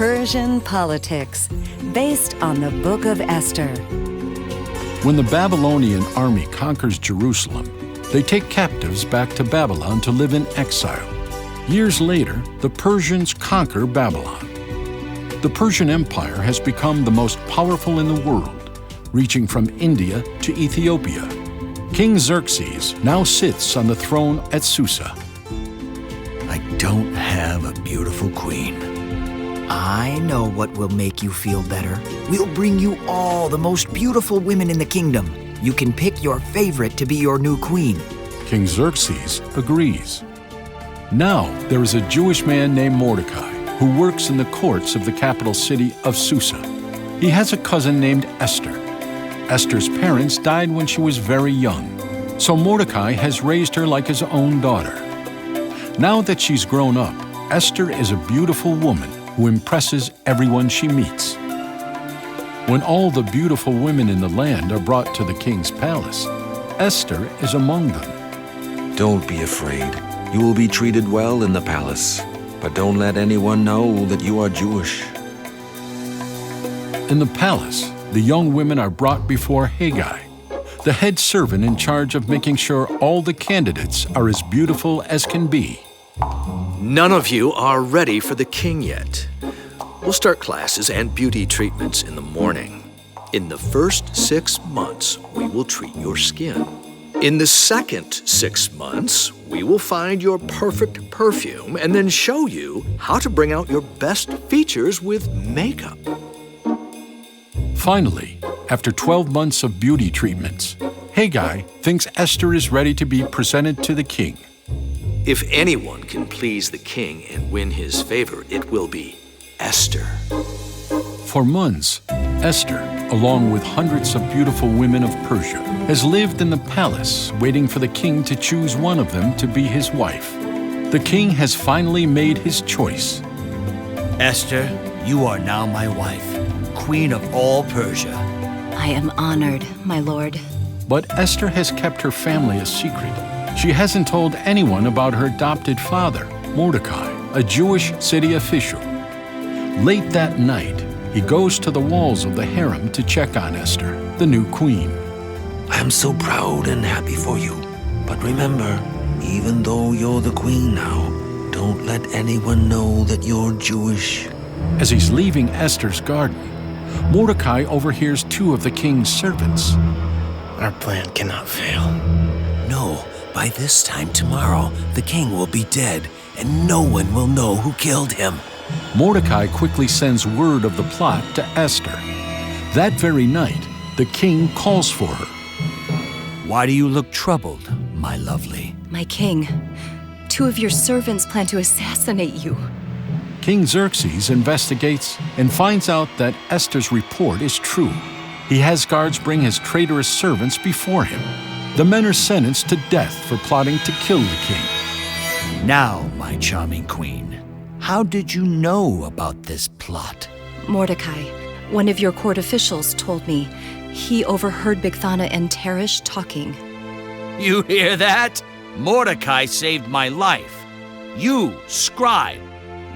Persian politics, based on the Book of Esther. When the Babylonian army conquers Jerusalem, they take captives back to Babylon to live in exile. Years later, the Persians conquer Babylon. The Persian Empire has become the most powerful in the world, reaching from India to Ethiopia. King Xerxes now sits on the throne at Susa. I don't have a beautiful queen. I know what will make you feel better. We'll bring you all the most beautiful women in the kingdom. You can pick your favorite to be your new queen. King Xerxes agrees. Now there is a Jewish man named Mordecai who works in the courts of the capital city of Susa. He has a cousin named Esther. Esther's parents died when she was very young, so Mordecai has raised her like his own daughter. Now that she's grown up, Esther is a beautiful woman who impresses everyone she meets. When all the beautiful women in the land are brought to the king's palace, Esther is among them. Don't be afraid. You will be treated well in the palace, but don't let anyone know that you are Jewish. In the palace, the young women are brought before Haggai, the head servant in charge of making sure all the candidates are as beautiful as can be. None of you are ready for the king yet. We'll start classes and beauty treatments in the morning. In the first 6 months, we will treat your skin. In the second 6 months, we will find your perfect perfume and then show you how to bring out your best features with makeup. Finally, after 12 months of beauty treatments, Haggai thinks Esther is ready to be presented to the king. If anyone can please the king and win his favor, it will be Esther. For months, Esther, along with hundreds of beautiful women of Persia, has lived in the palace waiting for the king to choose one of them to be his wife. The king has finally made his choice. Esther, you are now my wife, queen of all Persia. I am honored, my lord. But Esther has kept her family a secret. She hasn't told anyone about her adopted father, Mordecai, a Jewish city official. Late that night, he goes to the walls of the harem to check on Esther, the new queen. I am so proud and happy for you. But remember, even though you're the queen now, don't let anyone know that you're Jewish. As he's leaving Esther's garden, Mordecai overhears 2 of the king's servants. Our plan cannot fail. No, by this time tomorrow, the king will be dead, and no one will know who killed him. Mordecai quickly sends word of the plot to Esther. That very night, the king calls for her. Why do you look troubled, my lovely? My king, 2 of your servants plan to assassinate you. King Xerxes investigates and finds out that Esther's report is true. He has guards bring his traitorous servants before him. The men are sentenced to death for plotting to kill the king. Now, my charming queen, how did you know about this plot? Mordecai, one of your court officials, told me. He overheard Bigthana and Teresh talking. You hear that? Mordecai saved my life. You, scribe,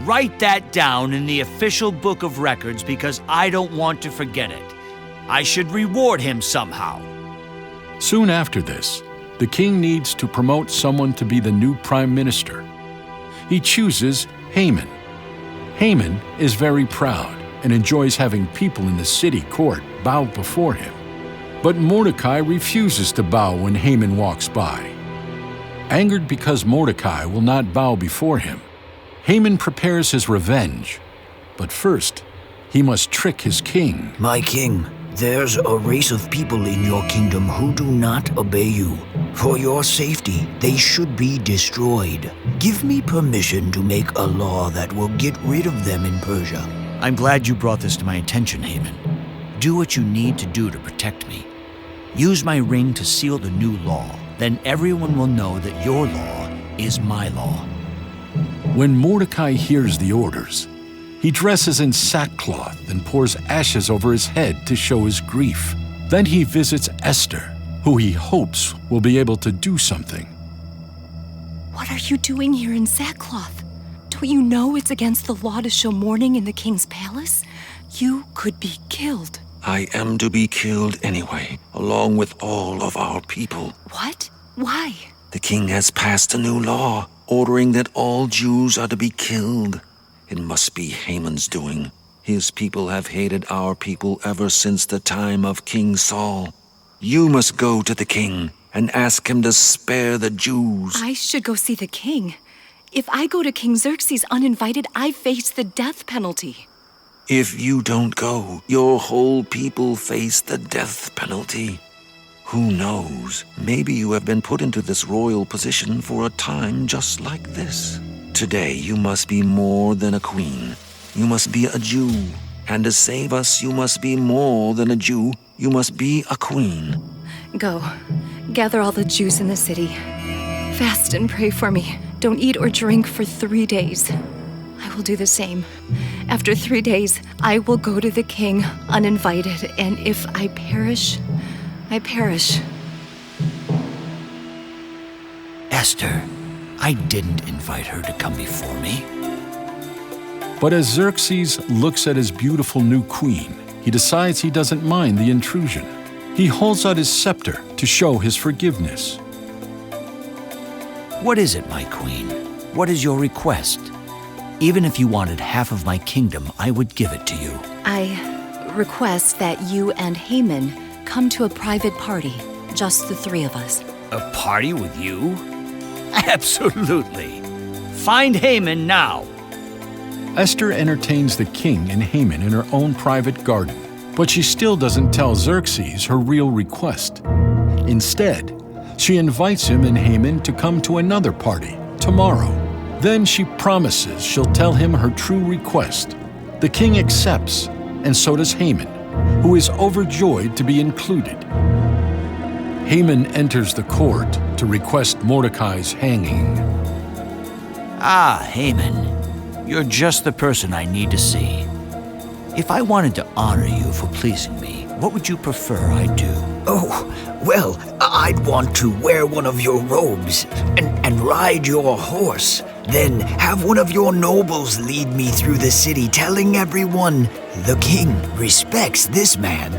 write that down in the official book of records because I don't want to forget it. I should reward him somehow. Soon after this, the king needs to promote someone to be the new prime minister. He chooses Haman. Haman is very proud and enjoys having people in the city court bow before him. But Mordecai refuses to bow when Haman walks by. Angered because Mordecai will not bow before him, Haman prepares his revenge. But first, he must trick his king. My king, there's a race of people in your kingdom who do not obey you. For your safety, they should be destroyed. Give me permission to make a law that will get rid of them in Persia. I'm glad you brought this to my attention, Haman. Do what you need to do to protect me. Use my ring to seal the new law. Then everyone will know that your law is my law. When Mordecai hears the orders, he dresses in sackcloth and pours ashes over his head to show his grief. Then he visits Esther, who he hopes will be able to do something. What are you doing here in sackcloth? Don't you know it's against the law to show mourning in the king's palace? You could be killed. I am to be killed anyway, along with all of our people. What? Why? The king has passed a new law, ordering that all Jews are to be killed. It must be Haman's doing. His people have hated our people ever since the time of King Saul. You must go to the king and ask him to spare the Jews. I should go see the king. If I go to King Xerxes uninvited, I face the death penalty. If you don't go, your whole people face the death penalty. Who knows? Maybe you have been put into this royal position for a time just like this. Today you must be more than a queen. You must be a Jew. And to save us, you must be more than a Jew. You must be a queen. Go. Gather all the Jews in the city. Fast and pray for me. Don't eat or drink for 3 days. I will do the same. After 3 days, I will go to the king uninvited, and if I perish, I perish. Esther, I didn't invite her to come before me. But as Xerxes looks at his beautiful new queen, he decides he doesn't mind the intrusion. He holds out his scepter to show his forgiveness. What is it, my queen? What is your request? Even if you wanted half of my kingdom, I would give it to you. I request that you and Haman come to a private party, just the 3 of us. A party with you? Absolutely. Find Haman now. Esther entertains the king and Haman in her own private garden, but she still doesn't tell Xerxes her real request. Instead, she invites him and Haman to come to another party tomorrow. Then she promises she'll tell him her true request. The king accepts, and so does Haman, who is overjoyed to be included. Haman enters the court to request Mordecai's hanging. Ah, Haman. You're just the person I need to see. If I wanted to honor you for pleasing me, what would you prefer I do? Oh, well, I'd want to wear one of your robes and ride your horse. Then have one of your nobles lead me through the city, telling everyone, the king respects this man.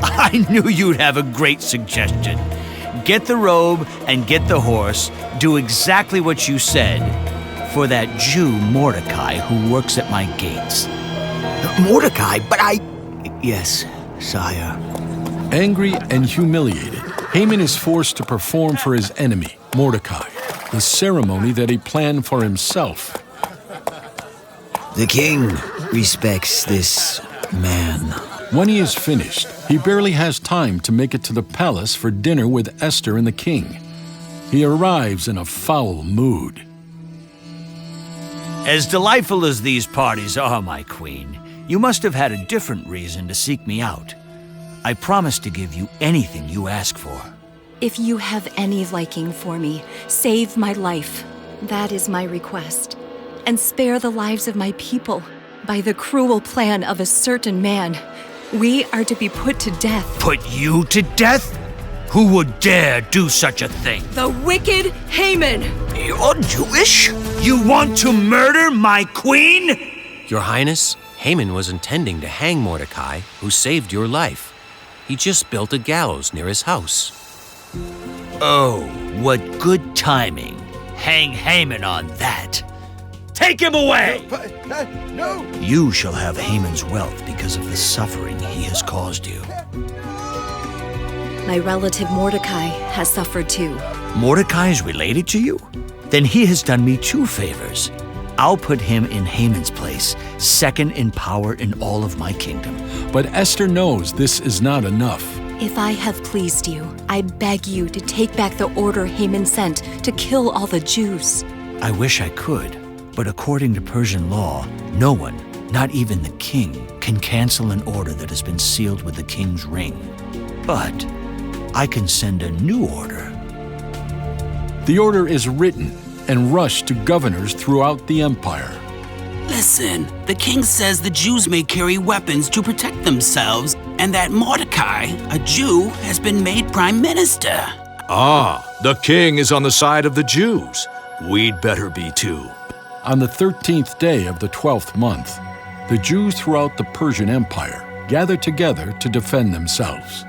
I knew you'd have a great suggestion. Get the robe and get the horse. Do exactly what you said for that Jew Mordecai who works at my gates. Mordecai, but Yes, sire. Angry and humiliated, Haman is forced to perform for his enemy, Mordecai, the ceremony that he planned for himself. The king respects this man. When he is finished, he barely has time to make it to the palace for dinner with Esther and the king. He arrives in a foul mood. As delightful as these parties are, my queen, you must have had a different reason to seek me out. I promise to give you anything you ask for. If you have any liking for me, save my life. That is my request. And spare the lives of my people. By the cruel plan of a certain man, we are to be put to death. Put you to death? Who would dare do such a thing? The wicked Haman! You're Jewish? You want to murder my queen? Your Highness, Haman was intending to hang Mordecai, who saved your life. He just built a gallows near his house. Oh, what good timing. Hang Haman on that. Take him away! No! You shall have Haman's wealth because of the suffering he has caused you. My relative Mordecai has suffered too. Mordecai is related to you? Then he has done me 2 favors. I'll put him in Haman's place, second in power in all of my kingdom. But Esther knows this is not enough. If I have pleased you, I beg you to take back the order Haman sent to kill all the Jews. I wish I could, but according to Persian law, no one, not even the king, can cancel an order that has been sealed with the king's ring. But I can send a new order. The order is written and rushed to governors throughout the empire. Listen, the king says the Jews may carry weapons to protect themselves, and that Mordecai, a Jew, has been made prime minister. Ah, the king is on the side of the Jews. We'd better be too. On the 13th day of the 12th month, the Jews throughout the Persian Empire gathered together to defend themselves.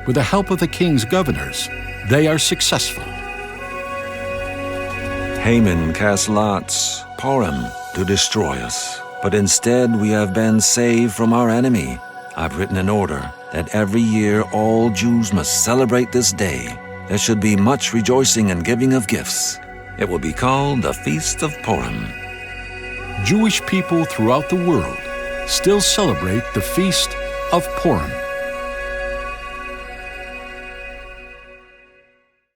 With the help of the king's governors, they are successful. Haman cast lots, Purim, to destroy us. But instead we have been saved from our enemy. I've written an order that every year all Jews must celebrate this day. There should be much rejoicing and giving of gifts. It will be called the Feast of Purim. Jewish people throughout the world still celebrate the Feast of Purim.